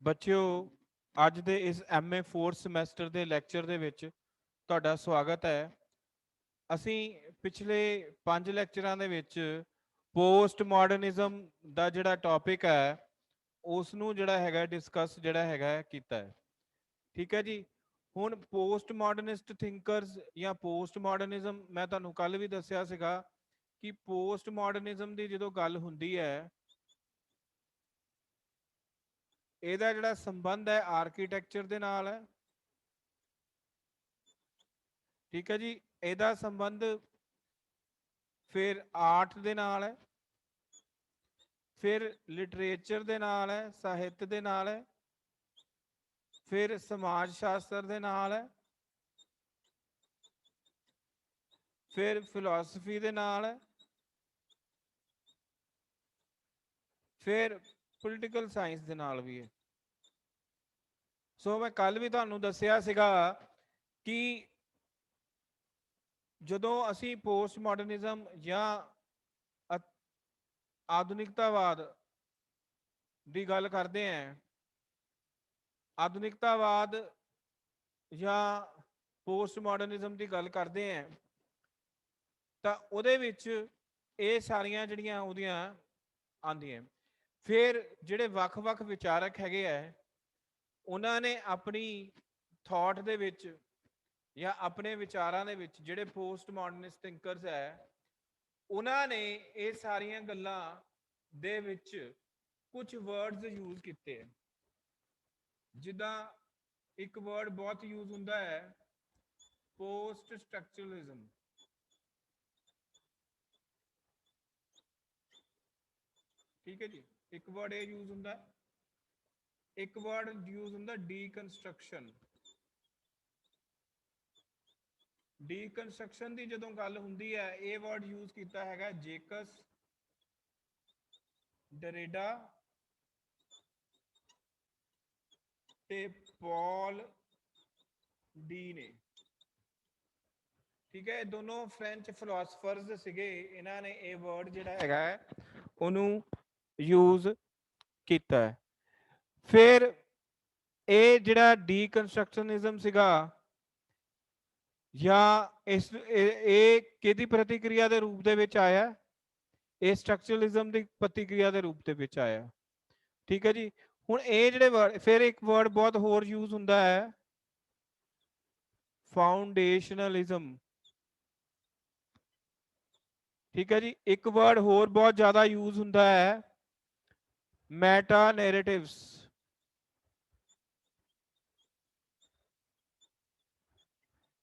ਬੱਚਿਓ ਅੱਜ ਦੇ ਇਸ MA 4 ਸਮੈਸਟਰ ਦੇ ਲੈਕਚਰ ਦੇ ਵਿੱਚ ਤੁਹਾਡਾ ਸਵਾਗਤ ਹੈ। ਅਸੀਂ ਪਿਛਲੇ 5 ਲੈਕਚਰਾਂ ਦੇ ਵਿੱਚ ਪੋਸਟ ਮਾਡਰਨਿਜ਼ਮ ਦਾ ਜਿਹੜਾ ਟੌਪਿਕ ਹੈ ਉਸ ਨੂੰ ਜਿਹੜਾ ਹੈਗਾ ਡਿਸਕਸ ਜਿਹੜਾ ਹੈਗਾ ਕੀਤਾ ਹੈ। ਠੀਕ ਹੈ ਜੀ। ਹੁਣ ਪੋਸਟ ਮਾਡਰਨਿਸਟ ਥਿੰਕਰਸ ਜਾਂ ਪੋਸਟ ਮਾਡਰਨਿਜ਼ਮ ਮੈਂ ਤੁਹਾਨੂੰ ਕੱਲ ਵੀ ਦੱਸਿਆ ਸੀਗਾ ਕਿ ਪੋਸਟ ਮਾਡਰਨਿਜ਼ਮ ਦੀ ਜਦੋਂ ਗੱਲ ਹੁੰਦੀ ਹੈ ਇਹਦਾ ਜਿਹੜਾ ਸੰਬੰਧ ਹੈ ਆਰਕੀਟੈਕਚਰ ਦੇ ਨਾਲ ਹੈ। ਠੀਕ ਹੈ ਜੀ। ਇਹਦਾ ਸੰਬੰਧ ਫਿਰ ਆਰਟ ਦੇ ਨਾਲ ਹੈ, ਫਿਰ ਲਿਟਰੇਚਰ ਦੇ ਨਾਲ ਹੈ, ਸਾਹਿਤ ਦੇ ਨਾਲ ਹੈ, ਫਿਰ ਸਮਾਜ ਸ਼ਾਸਤਰ ਦੇ ਨਾਲ ਹੈ, ਫਿਰ ਫਿਲਾਸਫੀ ਦੇ ਨਾਲ ਹੈ, ਫਿਰ ਪੋਲੀਟੀਕਲ ਸਾਇੰਸ ਦੇ ਨਾਲ ਵੀ ਹੈ। ਸੋ ਮੈਂ ਕੱਲ ਵੀ ਤੁਹਾਨੂੰ ਦੱਸਿਆ ਸੀਗਾ ਕਿ ਜਦੋਂ ਅਸੀਂ ਪੋਸਟ ਮਾਡਰਨਿਜ਼ਮ ਜਾਂ ਆਧੁਨਿਕਤਾਵਾਦ ਦੀ ਗੱਲ ਕਰਦੇ ਹਾਂ, ਆਧੁਨਿਕਤਾਵਾਦ ਜਾਂ ਪੋਸਟ ਮਾਡਰਨਿਜ਼ਮ ਦੀ ਗੱਲ ਕਰਦੇ ਹਾਂ ਤਾਂ ਉਹਦੇ ਵਿੱਚ ਇਹ ਸਾਰੀਆਂ ਜਿਹੜੀਆਂ ਉਹਦੀਆਂ ਆਉਂਦੀਆਂ। ਫਿਰ ਜਿਹੜੇ ਵੱਖ-ਵੱਖ ਵਿਚਾਰਕ ਹੈਗੇ ਆ ਉਹਨਾਂ ਨੇ ਆਪਣੀ ਥਾਟ ਦੇ ਵਿੱਚ ਜਾਂ ਆਪਣੇ ਵਿਚਾਰਾਂ ਦੇ ਵਿੱਚ ਜਿਹੜੇ ਪੋਸਟ ਮਾਡਰਨਿਸਟ ਥਿੰਕਰਸ ਹੈ ਉਹਨਾਂ ਨੇ ਇਹ ਸਾਰੀਆਂ ਗੱਲਾਂ ਦੇ ਵਿੱਚ ਕੁਝ ਵਰਡਸ ਯੂਜ਼ ਕੀਤੇ। ਜਿੱਦਾਂ ਇੱਕ ਵਰਡ ਬਹੁਤ ਯੂਜ਼ ਹੁੰਦਾ ਹੈ ਪੋਸਟ ਸਟਰਕਚਰਲਿਜ਼ਮ। ਠੀਕ ਹੈ ਜੀ। ਇੱਕ ਵਰਡ ਇਹ ਯੂਜ਼ ਹੁੰਦਾ, ਇੱਕ ਵਰਡ ਯੂਜ਼ ਹੁੰਦਾ ਡੀਕਨਸਟਰਕਸ਼ਨ। ਡੀਕਨਸਟਰਕਸ਼ਨ ਦੀ ਜਦੋਂ ਗੱਲ ਹੁੰਦੀ ਹੈ ਇਹ ਵਰਡ ਯੂਜ਼ ਕੀਤਾ ਹੈਗਾ ਜੇਕਸ ਡਰੇਡਾ ਤੇ ਪੌਲ ਡੀ ਨੇ। ਠੀਕ ਹੈ। ਇਹ ਦੋਨੋਂ ਫ੍ਰੈਂਚ ਫਿਲਾਸਫਰਸ ਸੀਗੇ, ਇਹਨਾਂ ਨੇ ਇਹ ਵਰਡ ਜਿਹੜਾ ਹੈਗਾ ਉਹਨੂੰ ਯੂਜ਼ ਕੀਤਾ ਹੈ। ਫਿਰ ਇਹ ਜਿਹੜਾ ਡੀਕਨਸਟਰਕਸ਼ਨਿਜ਼ਮ ਸੀਗਾ ਜਾਂ ਇਹ ਕਿਹਦੀ ਪ੍ਰਤੀਕਿਰਿਆ ਦੇ ਰੂਪ ਦੇ ਵਿੱਚ ਆਇਆ? ਇਹ ਸਟਰਕਚਰਲਿਜ਼ਮ ਦੀ ਪ੍ਰਤੀਕਿਰਿਆ ਦੇ ਰੂਪ ਦੇ ਵਿੱਚ ਆਇਆ। ਠੀਕ ਹੈ ਜੀ। ਹੁਣ ਇਹ ਜਿਹੜੇ ਵਰਡ, ਫਿਰ ਇੱਕ ਵਰਡ ਬਹੁਤ ਹੋਰ ਯੂਜ਼ ਹੁੰਦਾ ਹੈ ਫਾਊਂਡੇਸ਼ਨਲਿਜ਼ਮ। ਠੀਕ ਹੈ ਜੀ। ਇੱਕ ਵਰਡ ਹੋਰ ਬਹੁਤ ਜ਼ਿਆਦਾ ਯੂਜ਼ ਹੁੰਦਾ ਹੈ ਮੈਟਾ ਨੈਰੇਟਿਵਸ।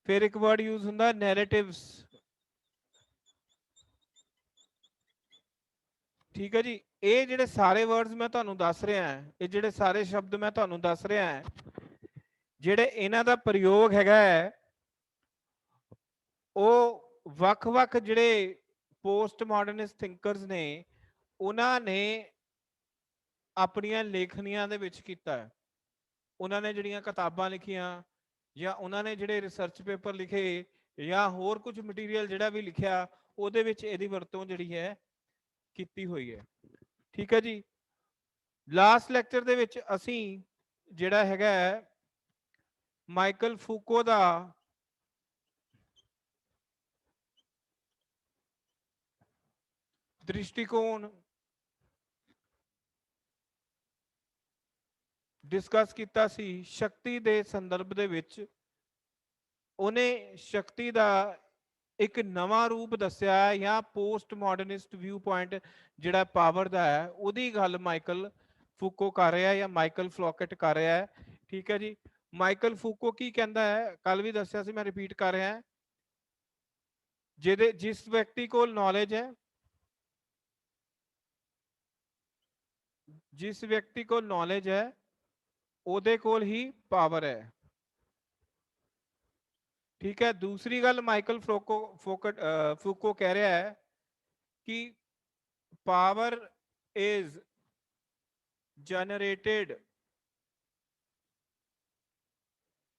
ਫਿਰ ਇੱਕ ਵਰਡ ਯੂਜ਼ ਹੁੰਦਾ ਨੈਰੇਟਿਵਸ। ਠੀਕ ਹੈ ਜੀ। ਇਹ ਜਿਹੜੇ ਸਾਰੇ ਵਰਡਸ ਮੈਂ ਤੁਹਾਨੂੰ ਦੱਸ ਰਿਹਾ ਹਾਂ, ਇਹ ਜਿਹੜੇ ਸਾਰੇ ਸ਼ਬਦ ਮੈਂ ਤੁਹਾਨੂੰ ਦੱਸ ਰਿਹਾ ਹਾਂ, ਜਿਹੜੇ ਇਹਨਾਂ ਦਾ ਪ੍ਰਯੋਗ ਹੈਗਾ ਹੈ ਉਹ ਵੱਖ-ਵੱਖ ਜਿਹੜੇ ਪੋਸਟ ਮਾਡਰਨਿਸਟ ਥਿੰਕਰਸ ਨੇ ਉਹਨਾਂ ਨੇ ਆਪਣੀਆਂ ਲੇਖਣੀਆਂ ਦੇ ਵਿੱਚ ਕੀਤਾ ਹੈ। ਉਹਨਾਂ ਨੇ ਜਿਹੜੀਆਂ ਕਿਤਾਬਾਂ ਲਿਖੀਆਂ ਜਾਂ ਉਹਨਾਂ ਨੇ ਜਿਹੜੇ ਰਿਸਰਚ ਪੇਪਰ ਲਿਖੇ ਜਾਂ ਹੋਰ ਕੁਝ ਮਟੀਰੀਅਲ ਜਿਹੜਾ ਵੀ ਲਿਖਿਆ ਉਹਦੇ ਵਿੱਚ ਇਹਦੀ ਵਰਤੋਂ ਜਿਹੜੀ ਹੈ ਕੀਤੀ ਹੋਈ ਹੈ। ਠੀਕ ਹੈ ਜੀ। ਲਾਸਟ ਲੈਕਚਰ ਦੇ ਵਿੱਚ ਅਸੀਂ ਜਿਹੜਾ ਹੈਗਾ ਮਾਈਕਲ ਫੂਕੋ ਦਾ ਦ੍ਰਿਸ਼ਟੀਕੋਣ ਡਿਸਕਸ ਕੀਤਾ ਸੀ ਸ਼ਕਤੀ ਦੇ ਸੰਦਰਭ ਦੇ ਵਿੱਚ। ਉਹਨੇ ਸ਼ਕਤੀ ਦਾ ਇੱਕ ਨਵਾਂ ਰੂਪ ਦੱਸਿਆ ਜਾਂ ਪੋਸਟ ਮਾਡਰਨਿਸਟ ਵਿਊ ਪੁਆਇੰਟ ਜਿਹੜਾ ਪਾਵਰ ਦਾ ਹੈ ਉਹਦੀ ਗੱਲ ਮਾਈਕਲ ਫੂਕੋ ਕਰ ਰਿਹਾ ਜਾਂ ਮਾਈਕਲ ਫਲੋਕਟ ਕਰ ਰਿਹਾ ਹੈ। ਠੀਕ ਹੈ ਜੀ। ਮਾਈਕਲ ਫੂਕੋ ਕੀ ਕਹਿੰਦਾ ਹੈ, ਕੱਲ ਵੀ ਦੱਸਿਆ ਸੀ, ਮੈਂ ਰਿਪੀਟ ਕਰ ਰਿਹਾ। ਜਿਸ ਵਿਅਕਤੀ ਕੋਲ ਨੌਲੇਜ ਹੈ, ਜਿਸ ਵਿਅਕਤੀ ਕੋਲ ਨੌਲੇਜ ਹੈ ਉਹਦੇ ਕੋਲ ਹੀ ਪਾਵਰ ਹੈ। ਠੀਕ ਹੈ। ਦੂਸਰੀ ਗੱਲ ਮਾਈਕਲ ਫੂਕੋ ਕਹਿ ਰਿਹਾ ਹੈ ਕਿ power is generated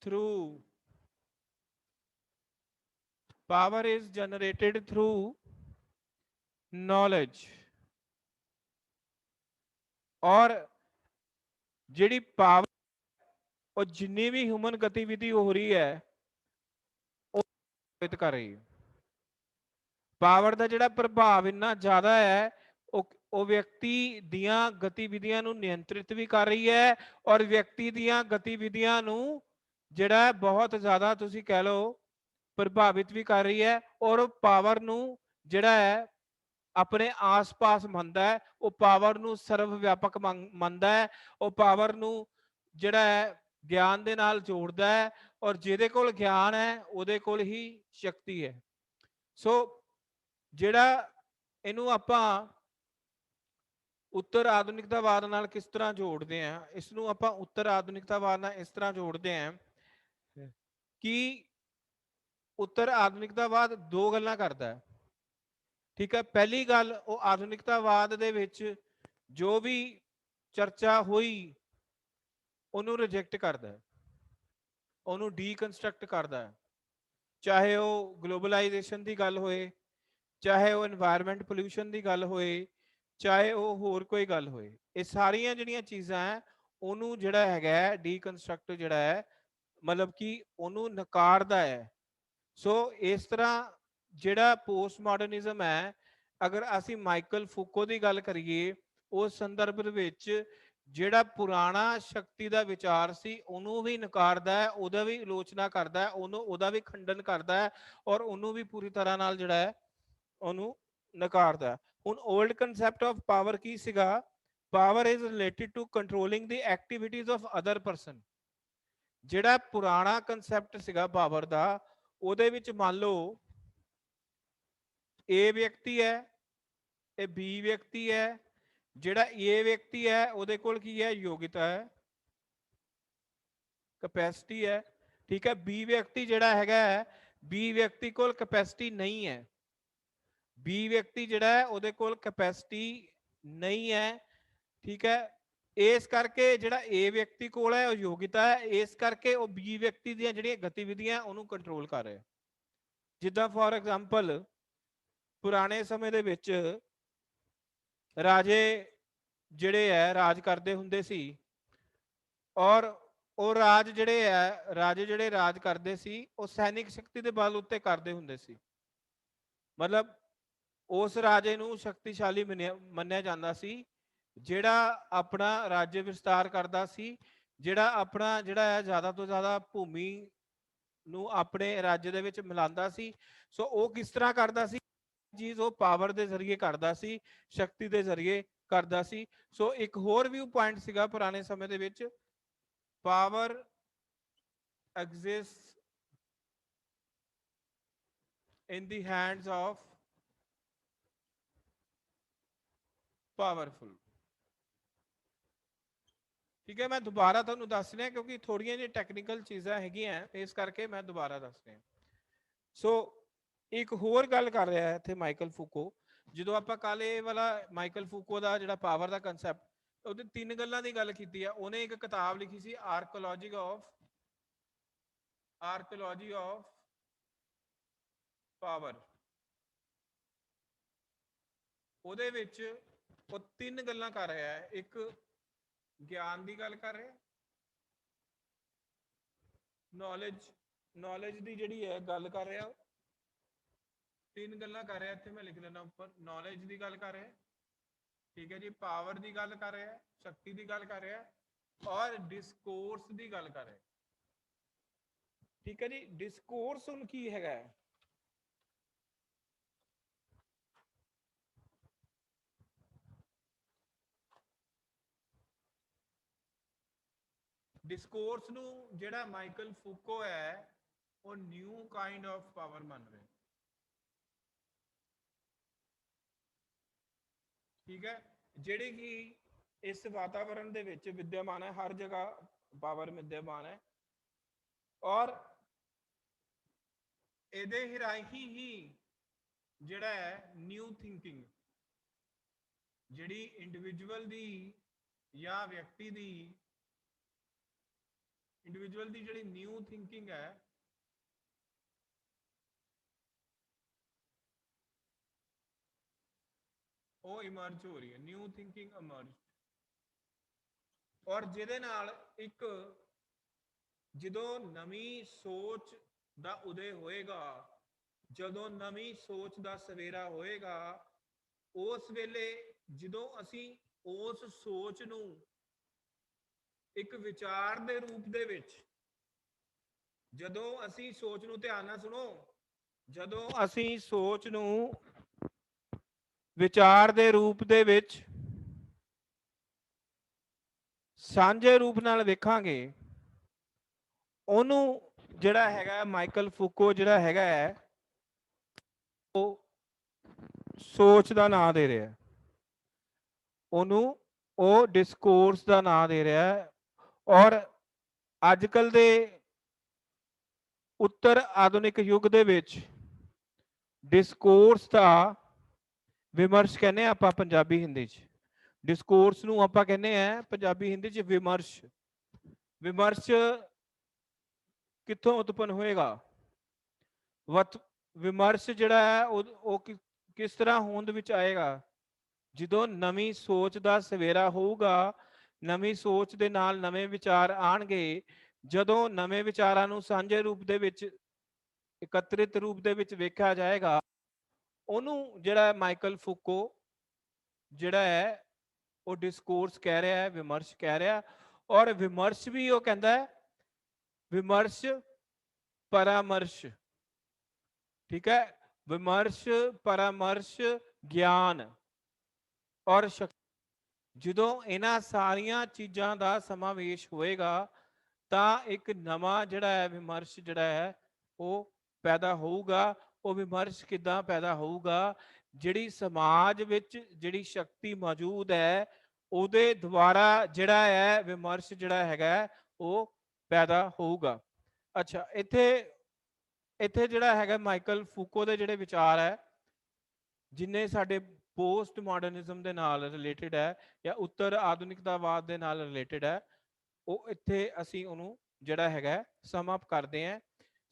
through power is generated through knowledge। और ਜਿਹੜੀ ਪਾਵਰ ਉਹ ਜਿੰਨੀ ਵੀ ਹਿਊਮਨ ਗਤੀਵਿਧੀ ਹੋ ਰਹੀ ਹੈ ਉਹ ਪ੍ਰਭਾਵਿਤ ਕਰ ਰਹੀ ਹੈ। ਪਾਵਰ ਦਾ ਜਿਹੜਾ ਪ੍ਰਭਾਵ ਇੰਨਾ ਜ਼ਿਆਦਾ ਹੈ ਉਹ ਵਿਅਕਤੀ ਦੀਆਂ ਗਤੀਵਿਧੀਆਂ ਨੂੰ ਨਿਯੰਤਰਿਤ ਵੀ ਕਰ ਰਹੀ ਹੈ ਔਰ ਵਿਅਕਤੀ ਦੀਆਂ ਗਤੀਵਿਧੀਆਂ ਨੂੰ ਜਿਹੜਾ ਬਹੁਤ ਜ਼ਿਆਦਾ ਤੁਸੀਂ ਕਹਿ ਲਓ ਪ੍ਰਭਾਵਿਤ ਵੀ ਕਰ ਰਹੀ ਹੈ ਔਰ ਪਾਵਰ ਨੂੰ ਜਿਹੜਾ ਹੈ ਆਪਣੇ ਆਸ-ਪਾਸ ਮੰਨਦਾ ਹੈ, ਉਹ ਪਾਵਰ ਨੂੰ ਸਰਵ ਵਿਆਪਕ ਮੰਨਦਾ ਹੈ, ਉਹ ਪਾਵਰ ਨੂੰ ਜਿਹੜਾ ਹੈ ਗਿਆਨ ਦੇ ਨਾਲ ਜੋੜਦਾ ਹੈ ਔਰ ਜਿਹਦੇ ਕੋਲ ਗਿਆਨ ਹੈ ਉਹਦੇ ਕੋਲ ਹੀ ਸ਼ਕਤੀ ਹੈ। ਸੋ ਜਿਹੜਾ ਇਹਨੂੰ ਆਪਾਂ ਉੱਤਰ ਆਧੁਨਿਕਤਾਵਾਦ ਨਾਲ ਕਿਸ ਤਰ੍ਹਾਂ ਜੋੜਦੇ ਆ, ਇਸ ਨੂੰ ਆਪਾਂ ਉੱਤਰ ਆਧੁਨਿਕਤਾਵਾਦ ਨਾਲ ਇਸ ਤਰ੍ਹਾਂ ਜੋੜਦੇ ਆ ਕਿ ਉੱਤਰ ਆਧੁਨਿਕਤਾਵਾਦ ਦੋ ਗੱਲਾਂ ਕਰਦਾ ਹੈ। ਠੀਕ ਹੈ, ਪਹਿਲੀ ਗੱਲ ਉਹ ਆਧੁਨਿਕਤਾਵਾਦ ਦੇ ਵਿੱਚ ਜੋ ਵੀ ਚਰਚਾ ਹੋਈ ਉਹਨੂੰ ਰਿਜੈਕਟ ਕਰਦਾ ਹੈ, ਉਹਨੂੰ ਡੀਕਨਸਟਰਕਟ ਕਰਦਾ ਹੈ, ਚਾਹੇ ਉਹ ਗਲੋਬਲਾਈਜੇਸ਼ਨ ਦੀ ਗੱਲ ਹੋਏ, ਚਾਹੇ ਉਹ এনवायरमेंट ਪੋਲਿਊਸ਼ਨ ਦੀ ਗੱਲ ਹੋਏ, ਚਾਹੇ ਉਹ ਹੋਰ ਕੋਈ ਗੱਲ ਹੋਏ, ਇਹ ਸਾਰੀਆਂ ਜਿਹੜੀਆਂ ਚੀਜ਼ਾਂ ਹੈ ਉਹਨੂੰ ਜਿਹੜਾ ਹੈਗਾ ਡੀਕਨਸਟਰਕਟ ਜਿਹੜਾ ਹੈ ਮਤਲਬ ਕਿ ਉਹਨੂੰ ਨਕਾਰਦਾ ਹੈ। ਸੋ ਇਸ ਤਰ੍ਹਾਂ ਜਿਹੜਾ ਪੋਸਟ ਮਾਡਰਨਿਜ਼ਮ ਹੈ, ਅਗਰ ਅਸੀਂ ਮਾਈਕਲ ਫੂਕੋ ਦੀ ਗੱਲ ਕਰੀਏ ਉਸ ਸੰਦਰਭ ਦੇ ਵਿੱਚ ਜਿਹੜਾ ਪੁਰਾਣਾ ਸ਼ਕਤੀ ਦਾ ਵਿਚਾਰ ਸੀ ਉਹਨੂੰ ਵੀ ਨਕਾਰਦਾ ਹੈ, ਉਹਦਾ ਵੀ ਆਲੋਚਨਾ ਕਰਦਾ ਹੈ, ਉਹਦਾ ਵੀ ਖੰਡਨ ਕਰਦਾ ਹੈ ਔਰ ਉਹਨੂੰ ਵੀ ਪੂਰੀ ਤਰ੍ਹਾਂ ਨਾਲ ਜਿਹੜਾ ਹੈ ਉਹਨੂੰ ਨਕਾਰਦਾ। ਹੁਣ 올ਡ ਕਨਸੈਪਟ ਆਫ ਪਾਵਰ ਕੀ ਸੀਗਾ? Power is related to controlling ਦੀ ਐਕਟੀਵਿਟੀਜ਼ ਆਫ ਅਦਰ ਪਰਸਨ। ਜਿਹੜਾ ਪੁਰਾਣਾ ਕਨਸੈਪਟ ਸੀਗਾ ਪਾਵਰ ਦਾ, ਉਹਦੇ ਵਿੱਚ ਮੰਨ ਲਓ A ਵਿਅਕਤੀ ਹੈ, ਇਹ B ਵਿਅਕਤੀ ਹੈ, ਜਿਹੜਾ A ਵਿਅਕਤੀ ਹੈ ਉਹਦੇ ਕੋਲ ਕੀ ਹੈ? ਯੋਗਿਤਾ ਹੈ, ਕੈਪੈਸਿਟੀ ਹੈ। ਠੀਕ ਹੈ, B ਵਿਅਕਤੀ ਜਿਹੜਾ ਹੈਗਾ ਹੈ, B ਵਿਅਕਤੀ ਕੋਲ ਕੈਪੈਸਿਟੀ ਨਹੀਂ ਹੈ, B ਵਿਅਕਤੀ ਜਿਹੜਾ ਹੈ ਉਹਦੇ ਕੋਲ ਕੈਪੈਸਿਟੀ ਨਹੀਂ ਹੈ। ਠੀਕ ਹੈ, ਇਸ ਕਰਕੇ ਜਿਹੜਾ A ਵਿਅਕਤੀ ਕੋਲ ਹੈ ਉਹ ਯੋਗਿਤਾ ਹੈ, ਇਸ ਕਰਕੇ ਉਹ B ਵਿਅਕਤੀ ਦੀਆਂ ਜਿਹੜੀਆਂ ਗਤੀਵਿਧੀਆਂ ਉਹਨੂੰ ਕੰਟਰੋਲ ਕਰ ਰਿਹਾ। ਜਿੱਦਾਂ ਫੋਰ ਐਗਜ਼ਾਮਪਲ ਪੁਰਾਣੇ ਸਮੇਂ ਦੇ ਵਿੱਚ ਰਾਜੇ ਜਿਹੜੇ ਹੈ ਰਾਜ ਕਰਦੇ ਹੁੰਦੇ ਸੀ ਔਰ ਉਹ ਰਾਜ ਜਿਹੜੇ ਰਾਜ ਕਰਦੇ ਸੀ ਉਹ ਸੈਨਿਕ ਸ਼ਕਤੀ ਦੇ ਬਲ ਉੱਤੇ ਕਰਦੇ ਹੁੰਦੇ ਸੀ। ਮਤਲਬ ਉਸ ਰਾਜੇ ਨੂੰ ਸ਼ਕਤੀਸ਼ਾਲੀ ਮੰਨਿਆ ਜਾਂਦਾ ਸੀ ਜਿਹੜਾ ਆਪਣਾ ਰਾਜ ਵਿਸਤਾਰ ਕਰਦਾ ਸੀ, ਜਿਹੜਾ ਆਪਣਾ ਜਿਹੜਾ ਹੈ ਜ਼ਿਆਦਾ ਤੋਂ ਜ਼ਿਆਦਾ ਭੂਮੀ ਨੂੰ ਆਪਣੇ ਰਾਜ ਦੇ ਵਿੱਚ ਮਿਲਾਉਂਦਾ ਸੀ। ਸੋ ਉਹ ਕਿਸ ਤਰ੍ਹਾਂ ਕਰਦਾ ਸੀ ਚੀਜ਼? ਉਹ ਪਾਵਰ ਦੇ ਜ਼ਰੀਏ ਕਰਦਾ ਸੀ, ਸ਼ਕਤੀ ਦੇ ਜ਼ਰੀਏ ਕਰਦਾ ਸੀ। ਸੋ ਇੱਕ ਹੋਰ ਵਿਊ ਪੁਆਇੰਟ ਸੀਗਾ ਪੁਰਾਣੇ ਸਮੇਂ ਦੇ ਵਿੱਚ, power exist in the hands of powerful। ਠੀਕ ਹੈ, ਮੈਂ ਦੁਬਾਰਾ ਤੁਹਾਨੂੰ ਦੱਸ ਰਿਹਾ ਕਿਉਂਕਿ ਥੋੜੀਆਂ ਜਿਹੀਆਂ ਟੈਕਨੀਕਲ ਚੀਜ਼ਾਂ ਹੈਗੀਆਂ ਇਸ ਕਰਕੇ ਮੈਂ ਦੁਬਾਰਾ ਦੱਸ ਰਿਹਾ। ਸੋ ਇੱਕ ਹੋਰ ਗੱਲ ਕਰ ਰਿਹਾ ਹੈ ਇੱਥੇ ਮਾਈਕਲ ਫੂਕੋ। ਜਦੋਂ ਆਪਾਂ ਕੱਲ ਇਹ ਵਾਲਾ ਮਾਈਕਲ ਫੂਕੋ ਦਾ ਜਿਹੜਾ ਪਾਵਰ ਦਾ ਕਨਸੈਪਟ, ਉਹਦੇ ਤਿੰਨ ਗੱਲਾਂ ਦੀ ਗੱਲ ਕੀਤੀ ਆ। ਉਹਨੇ ਇੱਕ ਕਿਤਾਬ ਲਿਖੀ ਸੀ ਆਰਕੋਲੋਜੀ ਆਫ ਪਾਵਰ। ਉਹਦੇ ਵਿੱਚ ਉਹ ਤਿੰਨ ਗੱਲਾਂ ਕਰ ਰਿਹਾ ਹੈ। ਇੱਕ ਗਿਆਨ ਦੀ ਗੱਲ ਕਰ ਰਿਹਾ, ਨੌਲੇਜ ਦੀ ਜਿਹੜੀ ਹੈ ਗੱਲ ਕਰ ਰਿਹਾ, ਤਿੰਨ ਗੱਲਾਂ ਕਰ ਰਿਹਾ ਇੱਥੇ ਮੈਂ ਲਿਖ ਲੈਣਾ ਉੱਪਰ। ਨੌਲੇਜ ਦੀ ਗੱਲ ਕਰ ਰਿਹਾ, ਠੀਕ ਹੈ ਜੀ, ਪਾਵਰ ਦੀ ਗੱਲ ਕਰ ਰਿਹਾ, ਸ਼ਕਤੀ ਦੀ ਗੱਲ ਕਰ ਰਿਹਾ ਔਰ ਡਿਸਕੋਰਸ ਦੀ ਗੱਲ ਕਰ ਰਿਹਾ। ਠੀਕ ਹੈ ਜੀ, ਡਿਸਕੋਰਸ ਹੁਣ ਕੀ ਹੈਗਾ? ਡਿਸਕੋਰਸ ਨੂੰ ਜਿਹੜਾ ਮਾਈਕਲ ਫੂਕੋ ਹੈ ਉਹ ਨਿਊ ਕਾਈਂਡ ਆਫ ਪਾਵਰ ਮੰਨ ਰਿਹਾ। ਠੀਕ ਹੈ, ਜਿਹੜੇ ਕਿ ਇਸ ਵਾਤਾਵਰਣ ਦੇ ਵਿੱਚ ਵਿਦਿਆਮਾਨ ਹੈ, ਹਰ ਜਗ੍ਹਾ ਪਾਵਰ ਵਿਦਿਆਮਾਨ ਹੈ ਔਰ ਇਹਦੇ ਹਿਰਾਹੀ ਹੀ ਜਿਹੜਾ ਹੈ ਨਿਊ ਥਿੰਕਿੰਗ, ਜਿਹੜੀ ਇੰਡੀਵਿਜੂਅਲ ਦੀ ਜਾਂ ਵਿਅਕਤੀ ਦੀ ਜਿਹੜੀ ਨਿਊ ਥਿੰਕਿੰਗ ਹੈ ਉਹ ਇਮਰਜ ਹੋ ਰਹੀ ਹੈ। New thinking emerge. ਔਰ ਜਿਹਦੇ ਨਾਲ ਇੱਕ ਜਦੋਂ ਨਵੀਂ ਸੋਚ ਦਾ ਉਦੈ ਹੋਏਗਾ, ਜਦੋਂ ਨਵੀਂ ਸੋਚ ਦਾ ਸਵੇਰਾ ਹੋਏਗਾ, ਉਸ ਵੇਲੇ ਜਦੋਂ ਅਸੀਂ ਉਸ ਸੋਚ ਨੂੰ ਇੱਕ ਵਿਚਾਰ ਦੇ ਰੂਪ ਦੇ ਵਿੱਚ, ਜਦੋਂ ਅਸੀਂ ਸੋਚ ਨੂੰ ਧਿਆਨ ਨਾਲ ਸੁਣੋ, ਜਦੋਂ ਅਸੀਂ ਸੋਚ ਨੂੰ ਵਿਚਾਰ ਦੇ ਰੂਪ ਦੇ ਵਿੱਚ ਸਾਂਝੇ ਰੂਪ ਨਾਲ ਵੇਖਾਂਗੇ, ਉਹਨੂੰ ਜਿਹੜਾ ਹੈਗਾ ਮਾਈਕਲ ਫੂਕੋ ਜਿਹੜਾ ਹੈਗਾ ਹੈ ਉਹ ਸੋਚ ਦਾ ਨਾਂ ਦੇ ਰਿਹਾ, ਉਹਨੂੰ ਉਹ ਡਿਸਕੋਰਸ ਦਾ ਨਾਂ ਦੇ ਰਿਹਾ ਹੈ। ਔਰ ਅੱਜ ਕੱਲ ਦੇ ਉੱਤਰ ਆਧੁਨਿਕ ਯੁੱਗ ਦੇ ਵਿੱਚ ਡਿਸਕੋਰਸ ਦਾ ਵਿਮਰਸ਼ ਕਹਿੰਦੇ ਆਪਾਂ ਪੰਜਾਬੀ ਹਿੰਦੀ 'ਚ, ਡਿਸਕੋਰਸ ਨੂੰ ਆਪਾਂ ਕਹਿੰਦੇ ਆ ਪੰਜਾਬੀ ਹਿੰਦੀ 'ਚ ਵਿਮਰਸ਼। ਵਿਮਰਸ਼ ਕਿੱਥੋਂ ਉਤਪੰਨ ਹੋਏਗਾ? ਵਿਮਰਸ਼ ਜਿਹੜਾ ਹੈ ਉਹ ਕਿਸ ਤਰ੍ਹਾਂ ਹੋਂਦ ਵਿੱਚ ਆਏਗਾ? ਜਦੋਂ ਨਵੀਂ ਸੋਚ ਦਾ ਸਵੇਰਾ ਹੋਊਗਾ, ਨਵੀਂ ਸੋਚ ਦੇ ਨਾਲ ਨਵੇਂ ਵਿਚਾਰ ਆਣਗੇ, ਜਦੋਂ ਨਵੇਂ ਵਿਚਾਰਾਂ ਨੂੰ ਸਾਂਝੇ ਰੂਪ ਦੇ ਵਿੱਚ, ਇਕੱਤਰਿਤ ਰੂਪ ਦੇ ਵਿੱਚ ਵੇਖਿਆ ਜਾਏਗਾ, ਉਹਨੂੰ ਜਿਹੜਾ ਮਾਈਕਲ ਫੂਕੋ ਜਿਹੜਾ ਹੈ ਉਹ ਡਿਸਕੋਰਸ ਕਹਿ ਰਿਹਾ ਹੈ, ਵਿਮਰਸ਼ ਕਹਿ ਰਿਹਾ। ਔਰ ਵਿਮਰਸ਼ ਵੀ ਉਹ ਕਹਿੰਦਾ ਹੈ ਵਿਮਰਸ਼ ਪਰਾਮਰਸ਼, ਠੀਕ ਹੈ, ਵਿਮਰਸ਼ ਪਰਾਮਰਸ਼ ਗਿਆਨ ਔਰ ਸ਼ਕਤੀ। ਜਦੋਂ ਇਹਨਾਂ ਸਾਰੀਆਂ ਚੀਜ਼ਾਂ ਦਾ ਸਮਾਵੇਸ਼ ਹੋਏਗਾ ਤਾਂ ਇੱਕ ਨਵਾਂ ਜਿਹੜਾ ਹੈ ਵਿਮਰਸ਼ ਜਿਹੜਾ ਹੈ ਉਹ ਪੈਦਾ ਹੋਊਗਾ। ਉਹ ਵਿਮਰਸ਼ ਕਿੱਦਾਂ ਪੈਦਾ ਹੋਊਗਾ? ਜਿਹੜੀ ਸਮਾਜ ਵਿੱਚ ਜਿਹੜੀ ਸ਼ਕਤੀ ਮੌਜੂਦ ਹੈ ਉਹਦੇ ਦੁਆਰਾ ਜਿਹੜਾ ਹੈ ਵਿਮਰਸ਼ ਜਿਹੜਾ ਹੈਗਾ ਉਹ ਪੈਦਾ ਹੋਊਗਾ। ਅੱਛਾ, ਇੱਥੇ ਜਿਹੜਾ ਹੈਗਾ ਮਾਈਕਲ ਫੂਕੋ ਦੇ ਜਿਹੜੇ ਵਿਚਾਰ ਹੈ, ਜਿੰਨੇ ਸਾਡੇ ਪੋਸਟ ਮਾਡਰਨਿਜ਼ਮ ਦੇ ਨਾਲ ਰਿਲੇਟਡ ਹੈ ਜਾਂ ਉੱਤਰ ਆਧੁਨਿਕਤਾਵਾਦ ਦੇ ਨਾਲ ਰਿਲੇਟਡ ਹੈ, ਉਹ ਇੱਥੇ ਅਸੀਂ ਉਹਨੂੰ ਜਿਹੜਾ ਹੈਗਾ ਸਮ ਅਪ ਕਰਦੇ ਹਾਂ।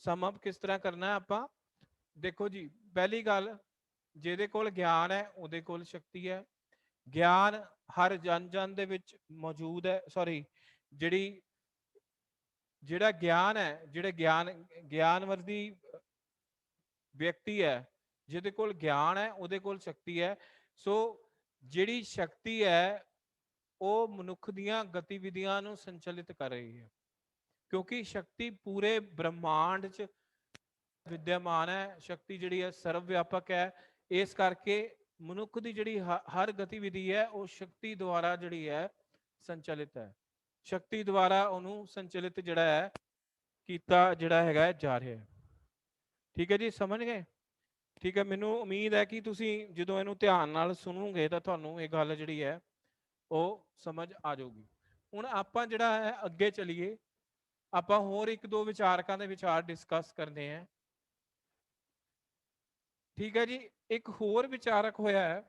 ਸਮ ਅਪ ਕਿਸ ਤਰ੍ਹਾਂ ਕਰਨਾ ਆਪਾਂ? ਦੇਖੋ ਜੀ, ਪਹਿਲੀ ਗੱਲ, ਜਿਹਦੇ ਕੋਲ ਗਿਆਨ ਹੈ ਉਹਦੇ ਕੋਲ ਸ਼ਕਤੀ ਹੈ। ਗਿਆਨ ਹਰ ਜਨ ਦੇ ਵਿੱਚ ਮੌਜੂਦ ਹੈ। ਜਿਹੜਾ ਗਿਆਨ ਹੈ, ਜਿਹੜੇ ਗਿਆਨਵਰਦੀ ਵਿਅਕਤੀ ਹੈ, ਜਿਹਦੇ ਕੋਲ ਗਿਆਨ ਹੈ ਉਹਦੇ ਕੋਲ ਸ਼ਕਤੀ ਹੈ। ਸੋ ਜਿਹੜੀ ਸ਼ਕਤੀ ਹੈ ਉਹ ਮਨੁੱਖ ਦੀਆਂ ਗਤੀਵਿਧੀਆਂ ਨੂੰ ਸੰਚਲਿਤ ਕਰ ਰਹੀ ਹੈ, ਕਿਉਂਕਿ ਸ਼ਕਤੀ ਪੂਰੇ ਬ੍ਰਹਮਾਂਡ 'ਚ ਵਿਦਿਆਮਾਨ ਹੈ। ਸ਼ਕਤੀ ਜਿਹੜੀ ਹੈ ਸਰਵ ਵਿਆਪਕ ਹੈ। ਇਸ ਕਰਕੇ ਮਨੁੱਖ ਦੀ ਜਿਹੜੀ ਹਰ ਗਤੀਵਿਧੀ ਹੈ ਉਹ ਸ਼ਕਤੀ ਦੁਆਰਾ ਜਿਹੜੀ ਹੈ ਸੰਚਲਿਤ ਹੈ। ਸ਼ਕਤੀ ਦੁਆਰਾ ਉਹਨੂੰ ਸੰਚਲਿਤ ਜਿਹੜਾ ਹੈ ਕੀਤਾ ਜਿਹੜਾ ਹੈਗਾ ਜਾ ਰਿਹਾ ਹੈ। ਠੀਕ ਹੈ ਜੀ, ਸਮਝ ਗਏ? ਠੀਕ ਹੈ, ਮੈਨੂੰ ਉਮੀਦ ਹੈ ਕਿ ਤੁਸੀਂ ਜਦੋਂ ਇਹਨੂੰ ਧਿਆਨ ਨਾਲ ਸੁਣੋਗੇ ਤਾਂ ਤੁਹਾਨੂੰ ਇਹ ਗੱਲ ਜਿਹੜੀ ਹੈ ਉਹ ਸਮਝ ਆ ਜਾਊਗੀ। ਹੁਣ ਆਪਾਂ ਜਿਹੜਾ ਹੈ ਅੱਗੇ ਚਲੀਏ, ਆਪਾਂ ਹੋਰ ਇੱਕ ਦੋ ਵਿਚਾਰਕਾਂ ਦੇ ਵਿਚਾਰ ਡਿਸਕਸ ਕਰਦੇ ਹਾਂ। ਠੀਕ ਹੈ ਜੀ, ਇੱਕ ਹੋਰ ਵਿਚਾਰਕ ਹੋਇਆ ਹੈ,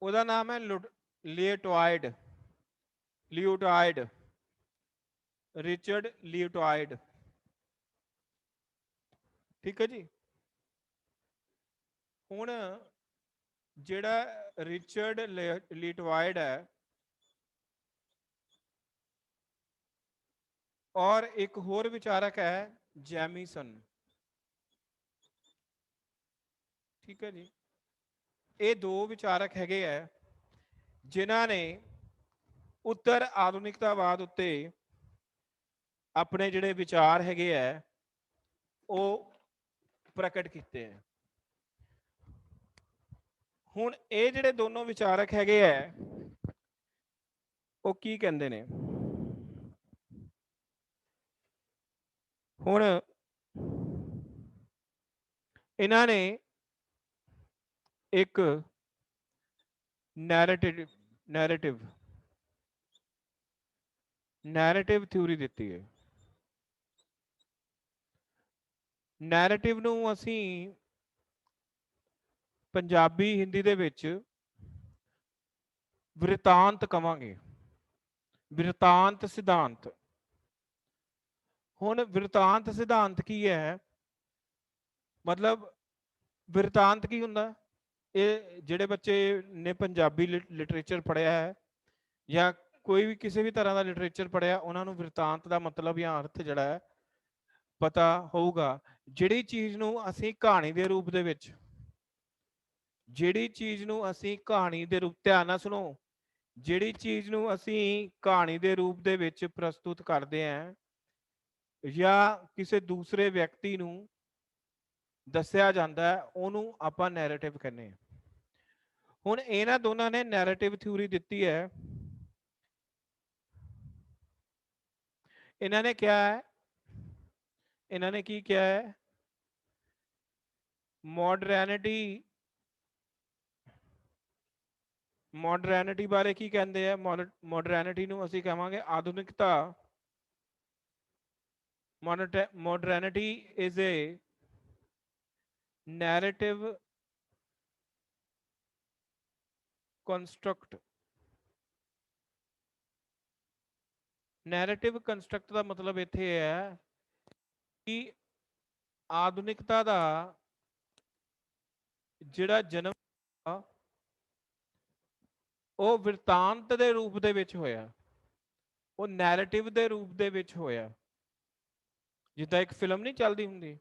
ਉਹਦਾ ਨਾਮ ਹੈ ਲਿਓਟਾਇਡ, ਰਿਚਰਡ ਲਿਓਟਾਇਡ। ਠੀਕ ਹੈ ਜੀ, ਹੁਣ ਜਿਹੜਾ ਰਿਚਰਡ ਲਿਓਟਾਇਡ ਹੈ ਔਰ ਇੱਕ ਹੋਰ ਵਿਚਾਰਕ ਹੈ ਜੈਮੀਸਨ। ਠੀਕ ਹੈ ਜੀ, ਇਹ ਦੋ ਵਿਚਾਰਕ ਹੈਗੇ ਆ ਜਿਨ੍ਹਾਂ ਨੇ ਉੱਤਰ ਆਧੁਨਿਕਤਾਵਾਦ ਉੱਤੇ ਆਪਣੇ ਜਿਹੜੇ ਵਿਚਾਰ ਹੈਗੇ ਆ ਉਹ ਪ੍ਰਗਟ ਕੀਤੇ ਆ। ਹੁਣ ਇਹ ਜਿਹੜੇ ਦੋਨੋਂ ਵਿਚਾਰਕ ਹੈਗੇ ਆ ਉਹ ਕੀ ਕਹਿੰਦੇ ਨੇ? ਹੁਣ ਇਹਨਾਂ ਨੇ ਇੱਕ ਨੈਰੇਟਿਵ ਥਿਊਰੀ ਦਿੱਤੀ ਹੈ। ਨੈਰੇਟਿਵ ਨੂੰ ਅਸੀਂ ਪੰਜਾਬੀ ਹਿੰਦੀ ਦੇ ਵਿੱਚ ਵ੍ਰਿਤਾਂਤ ਕਵਾਂਗੇ, ਵ੍ਰਿਤਾਂਤ ਸਿਧਾਂਤ। ਹੁਣ ਵ੍ਰਿਤਾਂਤ ਸਿਧਾਂਤ ਕੀ ਹੈ? ਮਤਲਬ ਵ੍ਰਿਤਾਂਤ ਕੀ ਹੁੰਦਾ? ਇਹ ਜਿਹੜੇ ਬੱਚੇ ਨੇ ਪੰਜਾਬੀ ਲਿਟਰੇਚਰ ਪੜ੍ਹਿਆ ਹੈ ਜਾਂ ਕੋਈ ਵੀ ਕਿਸੇ ਵੀ ਤਰ੍ਹਾਂ ਦਾ ਲਿਟਰੇਚਰ ਪੜ੍ਹਿਆ, ਉਹਨਾਂ ਨੂੰ ਬਿਰਤਾਂਤ ਦਾ ਮਤਲਬ ਜਾਂ ਅਰਥ ਜਿਹੜਾ ਹੈ ਪਤਾ ਹੋਊਗਾ। ਜਿਹੜੀ ਚੀਜ਼ ਨੂੰ ਅਸੀਂ ਕਹਾਣੀ ਦੇ ਰੂਪ ਦੇ ਵਿੱਚ, ਜਿਹੜੀ ਚੀਜ਼ ਨੂੰ ਅਸੀਂ ਕਹਾਣੀ ਦੇ ਰੂਪ, ਧਿਆਨ ਨਾਲ ਸੁਣੋ, ਜਿਹੜੀ ਚੀਜ਼ ਨੂੰ ਅਸੀਂ ਕਹਾਣੀ ਦੇ ਰੂਪ ਦੇ ਵਿੱਚ ਪ੍ਰਸਤੁਤ ਕਰਦੇ ਹਾਂ ਜਾਂ ਕਿਸੇ ਦੂਸਰੇ ਵਿਅਕਤੀ ਨੂੰ ਦੱਸਿਆ ਜਾਂਦਾ ਹੈ, ਉਹਨੂੰ ਆਪਾਂ ਨੈਰੇਟਿਵ ਕਹਿੰਦੇ ਹਾਂ। ਹੁਣ ਇਹਨਾਂ ਦੋਨਾਂ ਨੇ ਨੈਰੇਟਿਵ ਥਿਊਰੀ ਦਿੱਤੀ ਹੈ। ਇਹਨਾਂ ਨੇ ਕਿਹਾ ਹੈ, ਇਹਨਾਂ ਨੇ ਕੀ ਕਿਹਾ ਹੈ, ਮੋਡਰਨਿਟੀ ਬਾਰੇ ਕੀ ਕਹਿੰਦੇ ਆ? ਮੋਡਰਨਿਟੀ ਨੂੰ ਅਸੀਂ ਕਹਾਂਗੇ ਆਧੁਨਿਕਤਾ। Modernity is a narrative construct. Narrative construct ਦਾ ਮਤਲਬ ਇੱਥੇ ਹੈ ਕਿ ਆਧੁਨਿਕਤਾ ਦਾ ਜਿਹੜਾ ਜਨਮ ਉਹ ਬਿਰਤਾਂਤ ਦੇ ਰੂਪ ਦੇ ਵਿੱਚ ਹੋਇਆ, ਉਹ ਨੈਰੇਟਿਵ ਦੇ ਰੂਪ ਦੇ ਵਿੱਚ ਹੋਇਆ। ਜਿੱਦਾਂ ਇੱਕ ਫਿਲਮ ਨਹੀਂ ਚੱਲਦੀ ਹੁੰਦੀ,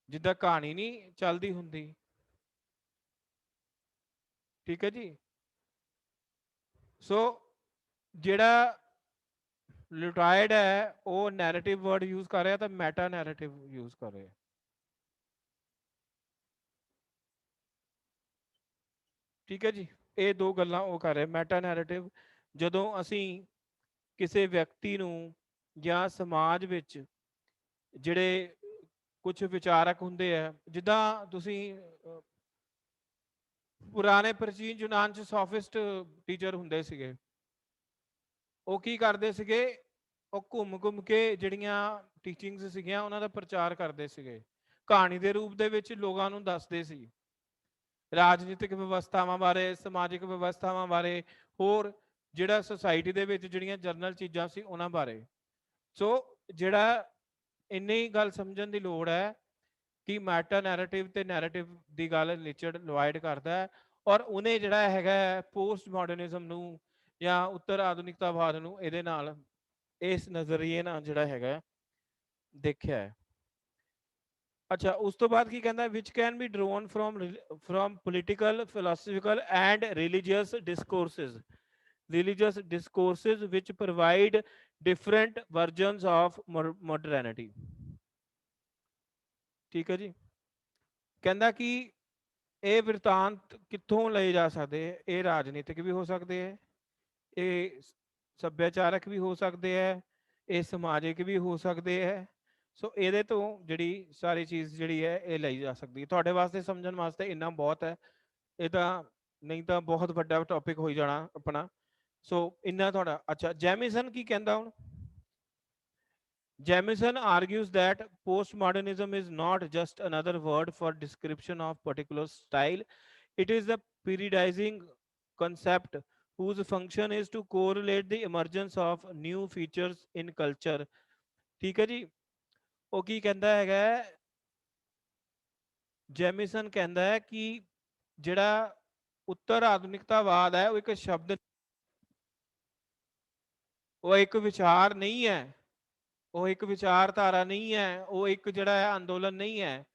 ਜਿੱਦਾਂ ਕਹਾਣੀ ਨਹੀਂ ਚੱਲਦੀ ਹੁੰਦੀ, ਠੀਕ ਹੈ ਜੀ। ਸੋ ਜਿਹੜਾ ਲੁਟਾਇਡ ਹੈ ਉਹ ਨੈਰੇਟਿਵ ਵਰਡ ਯੂਜ਼ ਕਰ ਰਿਹਾ ਤਾਂ ਮੈਟਾ ਨੈਰੇਟਿਵ ਯੂਜ਼ ਕਰ ਰਿਹਾ। ਠੀਕ ਹੈ ਜੀ, ਇਹ ਦੋ ਗੱਲਾਂ ਉਹ ਕਰ ਰਿਹਾ। ਮੈਟਾ ਨੈਰੇਟਿਵ ਜਦੋਂ ਅਸੀਂ ਕਿਸੇ ਵਿਅਕਤੀ ਨੂੰ ਜਾਂ ਸਮਾਜ ਵਿੱਚ ਜਿਹੜੇ ਕੁਝ ਵਿਚਾਰਕ ਹੁੰਦੇ ਆ, ਜਿੱਦਾਂ ਤੁਸੀਂ ਪੁਰਾਣੇ ਪ੍ਰਾਚੀਨ ਯੂਨਾਨ ਚ ਸੋਫਿਸਟ ਟੀਚਰ ਹੁੰਦੇ ਸੀਗੇ, ਉਹ ਕੀ ਕਰਦੇ ਸੀਗੇ? ਉਹ ਘੁੰਮ ਕੇ ਜਿਹੜੀਆਂ ਟੀਚਿੰਗਸ ਸੀਗੀਆਂ ਉਹਨਾਂ ਦਾ ਪ੍ਰਚਾਰ ਕਰਦੇ ਸੀਗੇ, ਕਹਾਣੀ ਦੇ ਰੂਪ ਦੇ ਵਿੱਚ ਲੋਕਾਂ ਨੂੰ ਦੱਸਦੇ ਸੀ ਰਾਜਨੀਤਿਕ ਵਿਵਸਥਾਵਾਂ ਬਾਰੇ, ਸਮਾਜਿਕ ਵਿਵਸਥਾਵਾਂ ਬਾਰੇ, ਹੋਰ ਜਿਹੜਾ ਸੁਸਾਇਟੀ ਦੇ ਵਿੱਚ ਜਿਹੜੀਆਂ ਜਰਨਲ ਚੀਜ਼ਾਂ ਸੀ ਉਹਨਾਂ ਬਾਰੇ। ਸੋ ਜਿਹੜਾ ਇੰਨੀ ਗੱਲ ਸਮਝਣ ਦੀ ਲੋੜ ਹੈ ਕਿ ਮੈਟਾ ਨੈਰੇਟਿਵ ਤੇ ਨੈਰੇਟਿਵ ਦੀ ਗੱਲ ਰਿਚਰਡ ਲੋਇਡ ਕਰਦਾ ਹੈ, ਔਰ ਉਹਨੇ ਜਿਹੜਾ ਹੈਗਾ ਪੋਸਟ ਮਾਡਰਨਿਜ਼ਮ ਨੂੰ ਜਾਂ ਉੱਤਰ ਆਧੁਨਿਕਤਾਵਾਦ ਨੂੰ ਇਹਦੇ ਨਾਲ, ਇਸ ਨਜ਼ਰੀਏ ਨਾਲ ਜਿਹੜਾ ਹੈਗਾ ਦੇਖਿਆ ਹੈ। ਅੱਛਾ, ਉਸ ਤੋਂ ਬਾਅਦ ਕੀ ਕਹਿੰਦਾ? Which can be drawn from political, philosophical and religious discourses which provide different versions of modernity। ਠੀਕ ਹੈ ਜੀ, ਕਹਿੰਦਾ ਕਿ ਇਹ ਬਿਰਤਾਂਤ ਕਿੱਥੋਂ ਲਏ ਜਾ ਸਕਦੇ? ਇਹ ਰਾਜਨੀਤਿਕ ਵੀ ਹੋ ਸਕਦੇ ਹੈ, ਇਹ ਸੱਭਿਆਚਾਰਕ ਵੀ ਹੋ ਸਕਦੇ ਹੈ, ਇਹ ਸਮਾਜਿਕ ਵੀ ਹੋ ਸਕਦੇ ਹੈ। ਸੋ ਇਹਦੇ ਤੋਂ ਜਿਹੜੀ ਸਾਰੀ ਚੀਜ਼ ਜਿਹੜੀ ਹੈ ਇਹ ਲਈ ਜਾ ਸਕਦੀ ਹੈ। ਤੁਹਾਡੇ ਵਾਸਤੇ ਸਮਝਣ ਵਾਸਤੇ ਇੰਨਾ ਬਹੁਤ ਹੈ, ਇਹ ਤਾਂ ਨਹੀਂ ਤਾਂ ਬਹੁਤ ਵੱਡਾ ਟੌਪਿਕ ਹੋਈ ਜਾਣਾ ਆਪਣਾ। ਸੋ ਇੰਨਾ ਤੁਹਾਡਾ। ਅੱਛਾ, ਜੈਮਿਸਨ ਕੀ ਕਹਿੰਦਾ ਹੁਣ? Jamieson argues that postmodernism is not just another word for description of particular style. It is a periodizing concept whose function is to correlate the emergence of new features in culture। ठीक है जी, ਉਹ ਕੀ ਕਹਿੰਦਾ ਹੈਗਾ? ਜੈਮਿਸਨ ਕਹਿੰਦਾ ਹੈ ਕਿ ਜਿਹੜਾ ਉੱਤਰ ਆਧੁਨਿਕਤਾਵਾਦ ਹੈ ਉਹ ਇੱਕ ਸ਼ਬਦ, ਉਹ ਇੱਕ ਵਿਚਾਰ ਨਹੀਂ ਹੈ, ਉਹ ਇੱਕ ਵਿਚਾਰਧਾਰਾ ਨਹੀਂ ਹੈ, ਉਹ ਇੱਕ ਜਿਹੜਾ ਹੈ ਅੰਦੋਲਨ ਨਹੀਂ ਹੈ,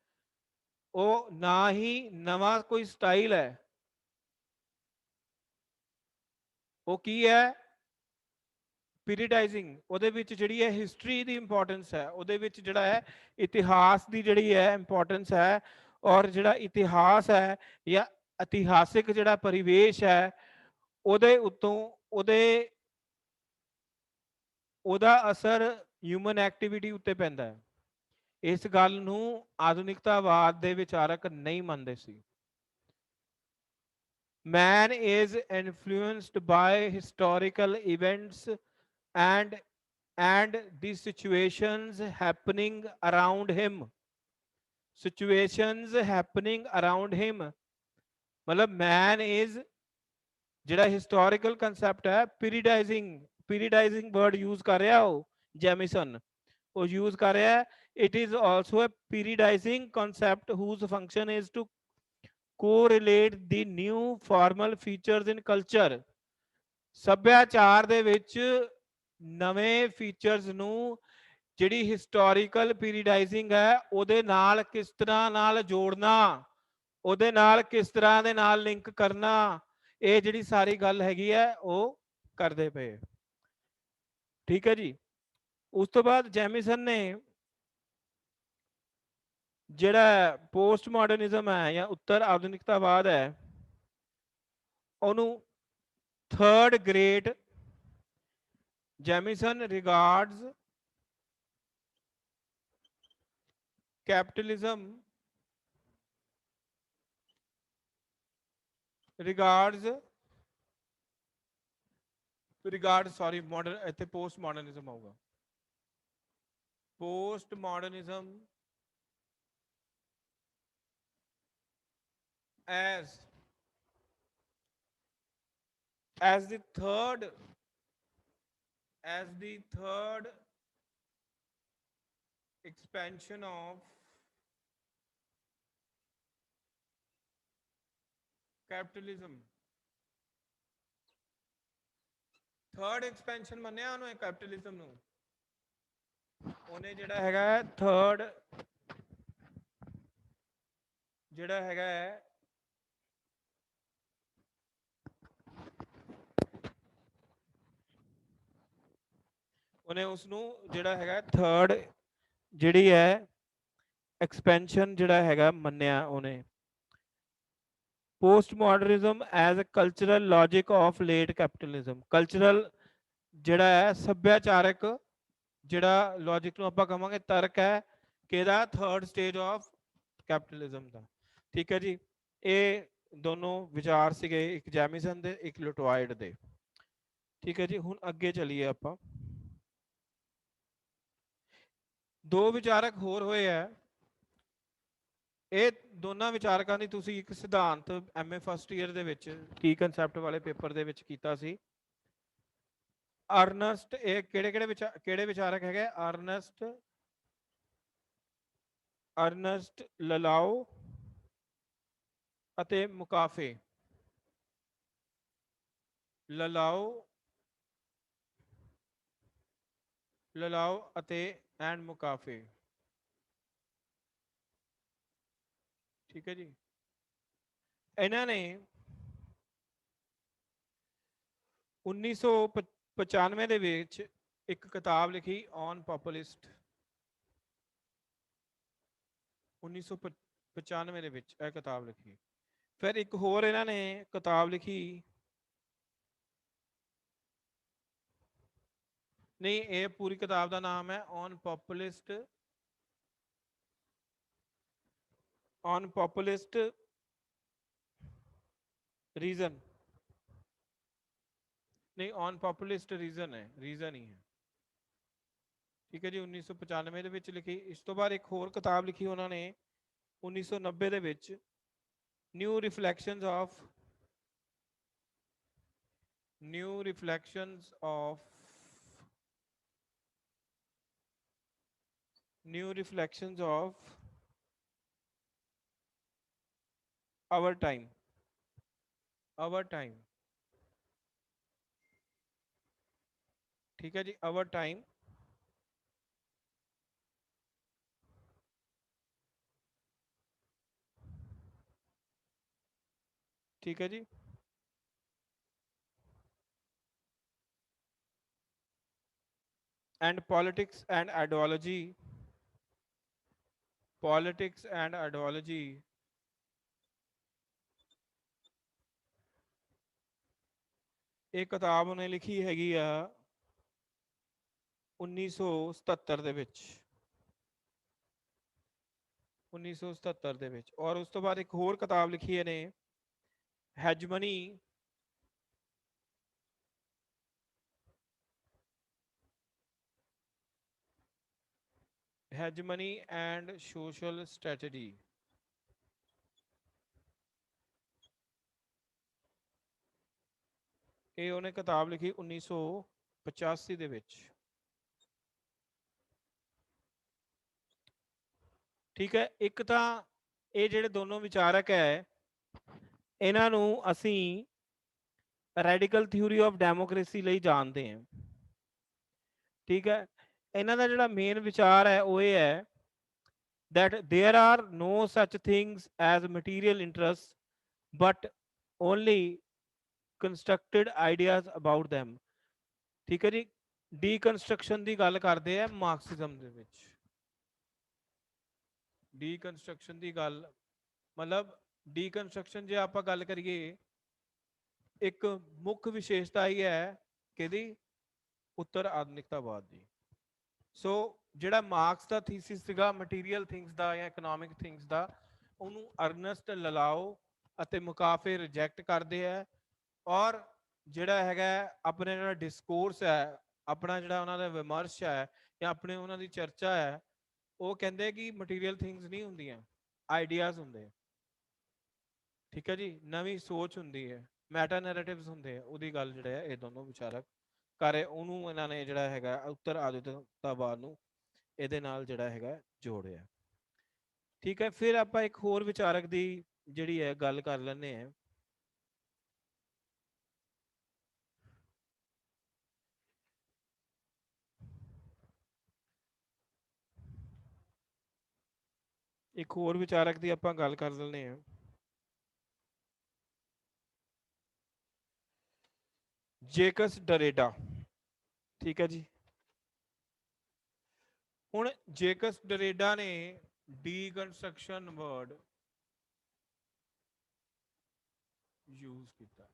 ਉਹ ਨਾ ਹੀ ਨਵਾਂ ਕੋਈ ਸਟਾਈਲ ਹੈ। ਉਹ ਕੀ ਹੈ? ਪੀਰੀਡਾਈਜ਼ਿੰਗ। ਉਹਦੇ ਵਿੱਚ ਜਿਹੜੀ ਹੈ ਹਿਸਟਰੀ ਦੀ ਇੰਪੋਰਟੈਂਸ ਹੈ, ਉਹਦੇ ਵਿੱਚ ਜਿਹੜਾ ਹੈ ਇਤਿਹਾਸ ਦੀ ਜਿਹੜੀ ਹੈ ਇੰਪੋਰਟੈਂਸ ਹੈ, ਔਰ ਜਿਹੜਾ ਇਤਿਹਾਸ ਹੈ ਜਾਂ ਇਤਿਹਾਸਿਕ ਜਿਹੜਾ ਪਰਿਵੇਸ਼ ਹੈ ਉਹਦੇ ਉੱਤੋਂ ਉਹਦਾ ਅਸਰ ਹਿਊਮਨ ਐਕਟੀਵਿਟੀ ਉੱਤੇ ਪੈਂਦਾ ਹੈ। ਇਸ ਗੱਲ ਨੂੰ ਆਧੁਨਿਕਤਾਵਾਦ ਦੇ ਵਿਚਾਰਕ ਨਹੀਂ ਮੰਨਦੇ ਸੀ। Man is influenced by historical events and the situations happening around him। situations happening around him मतलब man is ਜਿਹੜਾ ਹਿਸਟੋਰੀਕਲ ਕਨਸੈਪਟ ਹੈ, ਪੀਰੀਡਾਈਜ਼ਿੰਗ ਵਰਡ ਯੂਜ਼ ਕਰ ਰਿਹਾ ਉਹ ਜੈਮਿਸਨ, ਉਹ ਯੂਜ਼ ਕਰ ਰਿਹਾ। It is also a periodizing concept whose function is to correlate the new formal features in culture. ਸੱਭਿਆਚਾਰ ਦੇ ਵਿੱਚ ਨਵੇਂ ਫੀਚਰਸ ਨੂੰ ਜਿਹੜੀ ਹਿਸਟੋਰੀਕਲ ਪੀਰੀਡਾਈਜ਼ਿੰਗ ਹੈ ਉਹਦੇ ਨਾਲ ਕਿਸ ਤਰ੍ਹਾਂ ਨਾਲ ਜੋੜਨਾ, ਉਹਦੇ ਨਾਲ ਕਿਸ ਤਰ੍ਹਾਂ ਦੇ ਨਾਲ ਲਿੰਕ ਕਰਨਾ, ਇਹ ਜਿਹੜੀ ਸਾਰੀ ਗੱਲ ਹੈਗੀ ਹੈ ਉਹ ਕਰਦੇ ਪਏ। ਠੀਕ ਹੈ ਜੀ। ਉਸ ਤੋਂ ਬਾਅਦ ਜੈਮਿਸਨ ਨੇ ਜਿਹੜਾ ਪੋਸਟ ਮਾਡਰਨਿਜ਼ਮ ਹੈ ਜਾਂ ਉੱਤਰ ਆਧੁਨਿਕਤਾਵਾਦ ਹੈ ਉਹਨੂੰ third great ਜੈਮਿਸਨ regards capitalism regards sorry modern ਇੱਥੇ post modernism ਆਊਗਾ। post modernism as the third expansion of capitalism। Third expansion ਮੰਨਿਆ ਉਹਨੂੰ ਕੈਪੀਟਲਿਜ਼ਮ ਨੂੰ, ਉਹਨੇ ਜਿਹੜਾ ਹੈਗਾ ਥਰਡ ਜਿਹੜਾ ਹੈਗਾ ਉਹਨੇ ਉਸ ਨੂੰ ਜਿਹੜਾ ਹੈਗਾ ਥਰਡ ਜਿਹੜੀ ਹੈ ਐਕਸਪੈਂਸ਼ਨ ਜਿਹੜਾ ਹੈਗਾ ਮੰਨਿਆ ਉਹਨੇ। Post modernism as a cultural logic of late capitalism. Cultural ਜਿਹੜਾ ਹੈ ਸੱਭਿਆਚਾਰਕ ਜਿਹੜਾ ਲੌਜਿਕ ਨੂੰ ਆਪਾਂ ਕਹਾਂਗੇ ਤਰਕ ਹੈ ਕਿਹਦਾ, ਥਰਡ ਸਟੇਜ ਆਫ ਕੈਪੀਟਲਿਜ਼ਮ ਦਾ। ਠੀਕ ਹੈ ਜੀ। ਇਹ ਦੋਨੋਂ ਵਿਚਾਰ ਸੀਗੇ, ਇੱਕ ਜੈਮਿਸਨ ਦੇ ਇੱਕ ਲੁਟਵਾਇਡ ਦੇ। ਠੀਕ ਹੈ ਜੀ। ਹੁਣ ਅੱਗੇ ਚਲੀਏ ਆਪਾਂ। ਦੋ ਵਿਚਾਰਕ ਹੋਰ ਹੋਏ ਆ, ਇਹ ਦੋਨਾਂ ਵਿਚਾਰਕਾਂ ਦੀ ਤੁਸੀਂ ਇੱਕ ਸਿਧਾਂਤ ਐਮਏ ਫਸਟ ਈਅਰ ਦੇ ਵਿੱਚ ਕੀ ਕਨਸੈਪਟ ਵਾਲੇ ਪੇਪਰ ਦੇ ਵਿੱਚ ਕੀਤਾ ਸੀ। ਅਰਨਸਟ, ਇਹ ਕਿਹੜੇ ਵਿਚਾਰਕ ਹੈਗੇ? ਅਰਨਸਟ ਲਲਾਓ ਅਤੇ ਮੁਕਾਫੇ। ਲਲਾਓ ਅਤੇ ਐਂਡ ਮੁਕਾਫੇ। ਠੀਕ ਹੈ ਜੀ। ਇਹਨਾਂ ਨੇ 1995 ਦੇ ਵਿੱਚ ਇੱਕ ਕਿਤਾਬ ਲਿਖੀ ਔਨ ਪੋਪੁਲਿਸਟ। 1995 ਦੇ ਵਿੱਚ ਇਹ ਕਿਤਾਬ ਲਿਖੀ। ਫਿਰ ਇੱਕ ਹੋਰ ਇਹਨਾਂ ਨੇ ਕਿਤਾਬ ਲਿਖੀ, ਨਹੀਂ ਇਹ ਪੂਰੀ ਕਿਤਾਬ ਦਾ ਨਾਮ ਹੈ ਔਨ ਪੋਪੁਲਿਸਟ रीजन, नहीं ऑन पॉपुलिस्ट रीजन है, रीजन ही है। ठीक है जी। 1995 ਦੇ ਵਿੱਚ ਲਿਖੀ। ਇਸ ਤੋਂ ਬਾਅਦ ਇੱਕ ਹੋਰ ਕਿਤਾਬ ਲਿਖੀ ਉਹਨਾਂ ਨੇ 1990 ਦੇ ਵਿੱਚ, ਨਿਊ ਰਿਫਲੈਕਸ਼ਨਸ ਆਫ our time। ठीक है जी। our time। ठीक है जी। and politics and ideology ਇਹ ਕਿਤਾਬ ਉਹਨੇ ਲਿਖੀ ਹੈਗੀ ਆ 1977 ਦੇ ਵਿੱਚ। 1977 ਦੇ ਵਿੱਚ। ਔਰ ਉਸ ਤੋਂ ਬਾਅਦ ਇੱਕ ਹੋਰ ਕਿਤਾਬ ਲਿਖੀ ਇਹਨੇ, hegemony and social strategy। ਇਹ ਉਹਨੇ ਕਿਤਾਬ ਲਿਖੀ 1985 ਦੇ ਵਿੱਚ। ਠੀਕ ਹੈ। ਇੱਕ ਤਾਂ ਇਹ ਜਿਹੜੇ ਦੋਨੋਂ ਵਿਚਾਰਕ ਹੈ ਇਹਨਾਂ ਨੂੰ ਅਸੀਂ ਰੈਡੀਕਲ ਥਿਊਰੀ ਆਫ ਡੈਮੋਕ੍ਰੇਸੀ ਲਈ ਜਾਣਦੇ ਹਾਂ। ਠੀਕ ਹੈ, ਇਹਨਾਂ ਦਾ ਜਿਹੜਾ ਮੇਨ ਵਿਚਾਰ ਹੈ ਉਹ ਇਹ ਹੈ that there are no such things as material interests but only constructed ideas about them। ਠੀਕ ਹੈ ਜੀ, ਡੀਕਨਸਟਰਕਸ਼ਨ ਦੀ ਗੱਲ ਕਰਦੇ ਆ ਮਾਰਕਸਿਜ਼ਮ ਦੇ ਵਿੱਚ। ਡੀਕਨਸਟਰਕਸ਼ਨ ਦੀ ਗੱਲ ਮਤਲਬ ਡੀਕਨਸਟਰਕਸ਼ਨ ਜੇ ਆਪਾਂ ਗੱਲ ਕਰੀਏ, ਇੱਕ ਮੁੱਖ ਵਿਸ਼ੇਸ਼ਤਾ ਹੀ ਹੈ ਕਿਹਦੀ, ਉੱਤਰ ਆਧੁਨਿਕਤਾਵਾਦ ਦੀ। ਸੋ ਜਿਹੜਾ ਮਾਰਕਸ ਦਾ ਥੀਸਿਸ ਸੀਗਾ ਮਟੀਰੀਅਲ ਥਿੰਗਸ ਦਾ ਜਾਂ ਇਕਨੋਮਿਕ ਥਿੰਗਸ ਦਾ, ਉਹਨੂੰ ਅਰਨਸਟ ਲਲਾਓ ਅਤੇ ਮੁਕਾਫੇ ਰਿਜੈਕਟ ਕਰਦੇ ਹੈ। ਔਰ ਜਿਹੜਾ ਹੈਗਾ ਆਪਣੇ ਜਿਹੜਾ ਡਿਸਕੋਰਸ ਹੈ, ਆਪਣਾ ਜਿਹੜਾ ਉਹਨਾਂ ਦਾ ਵਿਮਰਸ਼ ਹੈ ਜਾਂ ਆਪਣੇ ਉਹਨਾਂ ਦੀ ਚਰਚਾ ਹੈ, ਉਹ ਕਹਿੰਦੇ ਕਿ ਮਟੀਰੀਅਲ ਥਿੰਗਸ ਨਹੀਂ ਹੁੰਦੀਆਂ, ਆਈਡੀਆਜ਼ ਹੁੰਦੇ। ਠੀਕ ਹੈ ਜੀ, ਨਵੀਂ ਸੋਚ ਹੁੰਦੀ ਹੈ, ਮੈਟਾ ਨੈਰੇਟਿਵਸ ਹੁੰਦੇ ਆ। ਉਹਦੀ ਗੱਲ ਜਿਹੜਾ ਹੈ ਇਹ ਦੋਨੋਂ ਵਿਚਾਰਕ ਕਰ ਰਹੇ, ਉਹਨੂੰ ਇਹਨਾਂ ਨੇ ਜਿਹੜਾ ਹੈਗਾ ਉੱਤਰ ਆਧੁਨਿਕਤਾਵਾਦ ਨੂੰ ਇਹਦੇ ਨਾਲ ਜਿਹੜਾ ਹੈਗਾ ਜੋੜਿਆ। ਠੀਕ ਹੈ, ਫਿਰ ਆਪਾਂ ਇੱਕ ਹੋਰ ਵਿਚਾਰਕ ਦੀ ਜਿਹੜੀ ਹੈ ਗੱਲ ਕਰ ਲੈਂਦੇ ਹਾਂ। ਇੱਕ ਹੋਰ ਵਿਚਾਰਕ ਦੀ ਆਪਾਂ ਗੱਲ ਕਰ ਲੈਂਦੇ ਹਾਂ, ਜੇਕਸ ਡਰੇਡਾ। ਠੀਕ ਹੈ ਜੀ, ਹੁਣ ਜੇਕਸ ਡਰੇਡਾ ਨੇ ਡੀਕਨਸਟਰਕਸ਼ਨ ਵਰਡ ਯੂਜ਼ ਕੀਤਾ।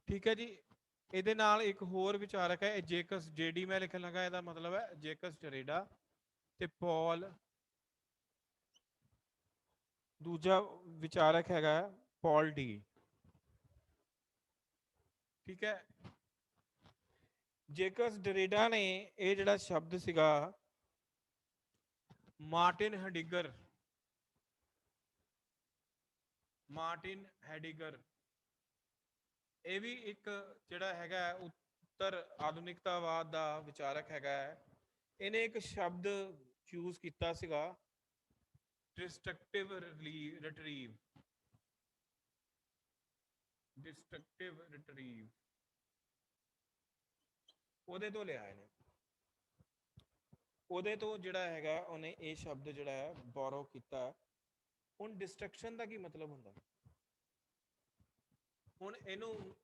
ਠੀਕ ਹੈ ਜੀ, ਇਹਦੇ ਨਾਲ ਇੱਕ ਹੋਰ ਵਿਚਾਰਕ ਹੈ ਜੇਕਸ ਜੇਡੀ ਮੈਂ ਲਿਖਣ ਲੱਗਾ, ਇਹਦਾ ਮਤਲਬ ਹੈ ਜੇਕਸ ਡਰੇਡਾ ਤੇ ਪੌਲ। ਦੂਜਾ ਵਿਚਾਰਕ ਹੈਗਾ ਪੌਲ ਡੀ। ਠੀਕ ਹੈ, ਜੇਕਸ ਡਰੇਡਾ ਨੇ ਇਹ ਜਿਹੜਾ ਸ਼ਬਦ ਸੀਗਾ ਮਾਰਟਿਨ ਹੈਡੀਗਰ, ਮਾਰਟਿਨ ਹੈਡੀਗਰ, ਇਹ ਵੀ ਇੱਕ ਜਿਹੜਾ ਹੈਗਾ ਉੱਤਰ ਆਧੁਨਿਕਤਾਵਾਦ ਦਾ ਵਿਚਾਰਕ ਹੈਗਾ। ਇਹਨੇ ਇੱਕ ਸ਼ਬਦ ਚੂਜ਼ ਕੀਤਾ ਸੀਗਾ ਡਿਸਟਰਕਟਿਵ ਰਿਟਰੀਵ, ਡਿਸਟਰਕਟਿਵ ਰਿਟਰੀਵ, ਉਹਦੇ ਤੋਂ ਲਿਆ ਇਹਨੇ। ਉਹਦੇ ਤੋਂ ਜਿਹੜਾ ਹੈਗਾ ਉਹਨੇ ਇਹ ਸ਼ਬਦ ਜਿਹੜਾ ਹੈ ਬੋਰੋ ਕੀਤਾ। ਹੁਣ ਡਿਸਟਰਕਸ਼ਨ ਦਾ ਕੀ ਮਤਲਬ ਹੁੰਦਾ, ਹੁਣ ਇਹਨੂੰ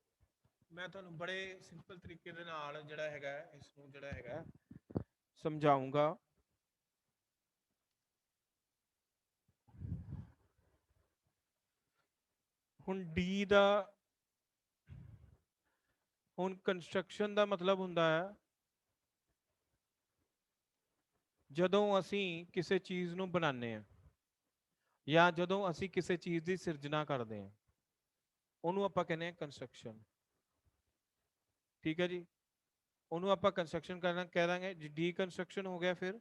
ਮੈਂ ਤੁਹਾਨੂੰ ਬੜੇ ਸਿੰਪਲ ਤਰੀਕੇ ਦੇ ਨਾਲ ਜਿਹੜਾ ਹੈਗਾ ਇਸ ਨੂੰ ਜਿਹੜਾ ਹੈਗਾ ਸਮਝਾਉਂਗਾ। ਹੁਣ ਡੀ ਦਾ, ਹੁਣ ਕੰਸਟਰਕਸ਼ਨ ਦਾ ਮਤਲਬ ਹੁੰਦਾ ਹੈ ਜਦੋਂ ਅਸੀਂ ਕਿਸੇ ਚੀਜ਼ ਨੂੰ ਬਣਾਉਂਦੇ ਹਾਂ ਜਾਂ ਜਦੋਂ ਅਸੀਂ ਕਿਸੇ ਚੀਜ਼ ਦੀ ਸਿਰਜਣਾ ਕਰਦੇ ਹਾਂ, ਉਹਨੂੰ ਆਪਾਂ ਕਹਿੰਦੇ ਹਾਂ ਕੰਸਟਰਕਸ਼ਨ। ਠੀਕ ਹੈ ਜੀ, ਉਹਨੂੰ ਆਪਾਂ ਕੰਸਟਰਕਸ਼ਨ ਕਰਨਾ ਕਹਿ ਦਾਂਗੇ। ਡੀਕਨਸਟਰਕਸ਼ਨ ਹੋ ਗਿਆ ਫਿਰ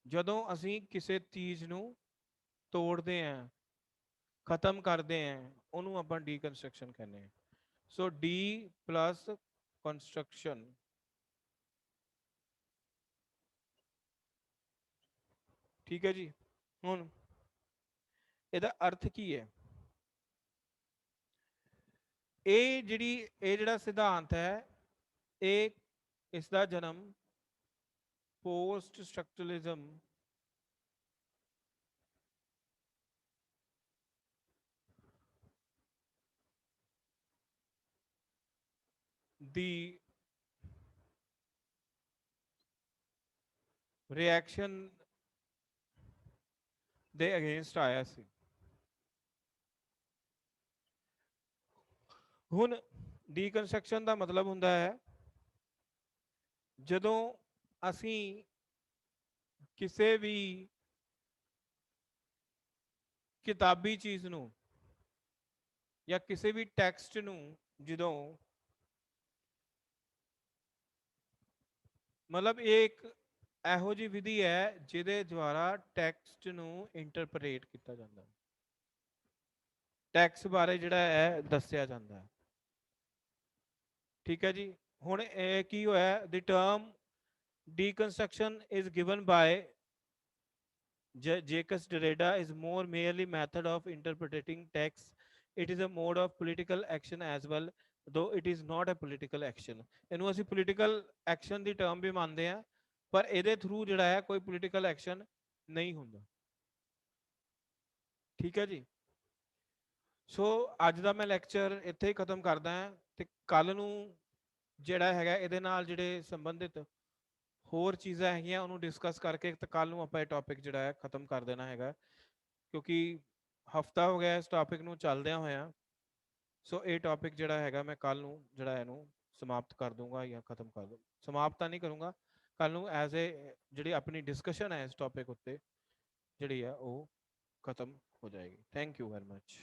ਜਦੋਂ ਅਸੀਂ ਕਿਸੇ ਚੀਜ਼ ਨੂੰ ਤੋੜਦੇ ਹਾਂ, ਖਤਮ ਕਰਦੇ ਹਾਂ, ਉਹਨੂੰ ਆਪਾਂ ਡੀਕਨਸਟਰਕਸ਼ਨ ਕਹਿੰਦੇ ਹਾਂ। ਸੋ ਡੀ ਪਲੱਸ ਕੰਸਟਰਕਸ਼ਨ। ਠੀਕ ਹੈ ਜੀ, ਹੁਣ ਇਹਦਾ ਅਰਥ ਕੀ ਹੈ? ਇਹ ਜਿਹੜਾ ਸਿਧਾਂਤ ਹੈ, ਇਹ ਇਸ ਦਾ ਜਨਮ ਪੋਸਟ ਸਟਰਕਚਰਲਿਜ਼ਮ ਦੀ ਰਿਐਕਸ਼ਨ ਦੇ ਅਗੇਂਸਟ ਆਇਆ ਸੀ। ਹੁਣ ਡੀਕਨਸਟਰਕਸ਼ਨ ਦਾ ਮਤਲਬ ਹੁੰਦਾ ਹੈ ਜਦੋਂ ਅਸੀਂ ਕਿਸੇ ਵੀ ਕਿਤਾਬੀ ਚੀਜ਼ ਨੂੰ ਜਾਂ ਕਿਸੇ ਵੀ ਟੈਕਸਟ ਨੂੰ ਜਦੋਂ ਮਤਲਬ ਇਹ ਇੱਕ ਇਹੋ ਜਿਹੀ ਵਿਧੀ ਹੈ ਜਿਹਦੇ ਦੁਆਰਾ ਟੈਕਸਟ ਨੂੰ ਇੰਟਰਪ੍ਰੀਟ ਕੀਤਾ ਜਾਂਦਾ, ਟੈਕਸਟ ਬਾਰੇ ਜਿਹੜਾ ਹੈ ਦੱਸਿਆ ਜਾਂਦਾ। ਠੀਕ ਹੈ ਜੀ, ਹੁਣ ਇਹ ਕੀ ਹੋਇਆ, ਦੀ term deconstruction is given by Jacques Derrida is more merely method of interpreting text. It is a mode of political action as well, though it is not a political action. ਇਹਨੂੰ ਅਸੀਂ political action ਦੀ term ਵੀ ਮੰਨਦੇ ਆ, ਪਰ ਇਹਦੇ through ਜਿਹੜਾ ਹੈ ਕੋਈ political action ਨਹੀਂ ਹੁੰਦਾ। ਠੀਕ ਹੈ ਜੀ। ਸੋ ਅੱਜ ਦਾ ਮੈਂ ਲੈਕਚਰ ਇੱਥੇ ਹੀ ਖਤਮ ਕਰਦਾ ਹਾਂ ਤੇ ਕੱਲ ਨੂੰ ਜਿਹੜਾ ਹੈਗਾ ਇਹਦੇ ਨਾਲ ਜਿਹੜੇ ਸੰਬੰਧਿਤ ਹੋਰ ਚੀਜ਼ਾਂ ਹੈਗੀਆਂ ਉਹਨੂੰ ਡਿਸਕਸ ਕਰਕੇ ਤੇ ਕੱਲ ਨੂੰ ਆਪਾਂ ਇਹ ਟੌਪਿਕ ਜਿਹੜਾ ਹੈ ਖਤਮ ਕਰ ਦੇਣਾ ਹੈਗਾ, ਕਿਉਂਕਿ ਹਫਤਾ ਹੋ ਗਿਆ ਇਸ ਟੌਪਿਕ ਨੂੰ ਚੱਲਦਿਆਂ ਹੋਇਆਂ। ਸੋ ਇਹ ਟੌਪਿਕ ਜਿਹੜਾ ਹੈਗਾ ਮੈਂ ਕੱਲ ਨੂੰ ਜਿਹੜਾ ਇਹਨੂੰ ਸਮਾਪਤ ਕਰ ਦੂੰਗਾ ਜਾਂ ਖਤਮ ਕਰ ਦੂੰ, ਸਮਾਪਤ ਤਾਂ ਨਹੀਂ ਕਰੂੰਗਾ, ਕੱਲ ਨੂੰ ਐਜ਼ ਏ ਜਿਹੜੀ ਆਪਣੀ ਡਿਸਕਸ਼ਨ ਹੈ ਇਸ ਟੌਪਿਕ ਉੱਤੇ ਜਿਹੜੀ ਹੈ ਉਹ ਖਤਮ ਹੋ ਜਾਏਗੀ। Thank you very much.